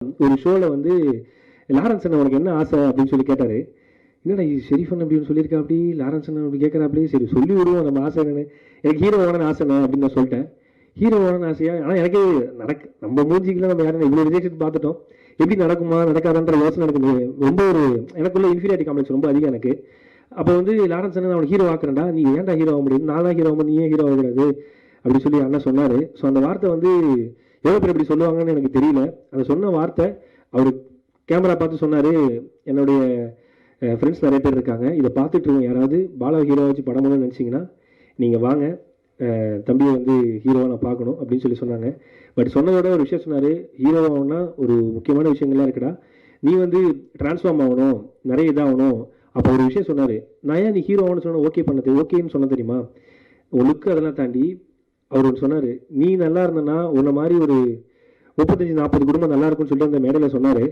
ஒரு ஷோல வந்து லாரன்ஸ் அண்ணன் உனக்கு என்ன ஆசை அப்படின்னு சொல்லி கேட்டாரு. என்னடா இது ஷெரீஃபன் அப்படின்னு சொல்லியிருக்கா, அப்படி லாரன்ஸ் அண்ணன் அப்படி கேட்கறாப்படி, சரி சொல்லி விடுவோம் நம்ம ஆசை என்னன்னு. எனக்கு ஹீரோ ஆகணும்னு ஆசைண்ணா அப்படின்னு நான் சொல்லிட்டேன். ஹீரோ ஆகணும்னு ஆசையா, ஆனால் எனக்கு நம்ம மூஞ்சிக்கெல்லாம் நம்ம யாரும் இவ்வளோ ரிஜெக்ஷன் பார்த்துட்டோம், எப்படி நடக்குமா நடக்காதான்ற யோசனை எனக்கு ரொம்ப ஒரு எனக்குள்ள இன்ஃபீரியாரிட்டி காம்ப்ளெக்ஸ் ரொம்ப அதிகம் எனக்கு. அப்போ வந்து லாரன்ஸ் அண்ணன் அவனுக்கு ஹீரோ ஆக்குறேன்டா, நீ ஏன்டா ஹீரோ ஆக முடியும், நான் தான் ஹீரோ ஆகும், நீ ஏன் ஹீரோ ஆகுறது அப்படின்னு சொல்லி அண்ணன் சொன்னார். ஸோ அந்த வார்த்தை வந்து எவ்வளோ பேர் இப்படி சொல்லுவாங்கன்னு எனக்கு தெரியல. அந்த சொன்ன வார்த்தை அவர் கேமரா பார்த்து சொன்னார். என்னுடைய ஃப்ரெண்ட்ஸ் நிறைய பேர் இருக்காங்க, இதை பார்த்துட்டு இருக்கோம், யாராவது பாலா ஹீரோ வச்சு படம் பண்ணணும்னு நினச்சிங்கன்னா நீங்கள் வாங்க, தம்பியை வந்து ஹீரோவாக நான் பார்க்கணும் அப்படின்னு சொல்லி சொன்னாங்க. பட் சொன்னதோட ஒரு விஷயம் சொன்னார், ஹீரோவாகனா ஒரு முக்கியமான விஷயங்கள்லாம் இருக்குடா, நீ வந்து டிரான்ஸ்ஃபார்ம் ஆகணும், நிறைய இதாகணும். அப்போ ஒரு விஷயம் சொன்னார், நான் ஏன் நீ ஹீரோவானு சொன்ன ஓகே பண்ணது, ஓகேன்னு சொன்ன தெரியுமா, உனக்கு அதெல்லாம் தாண்டி அவர் ஒன்று சொன்னார், நீ நல்லா இருந்தனா உன்ன மாதிரி ஒரு 35-40 குடும்பம் நல்லா இருக்கும்னு சொல்லிட்டு அந்த மேடையில் சொன்னார்.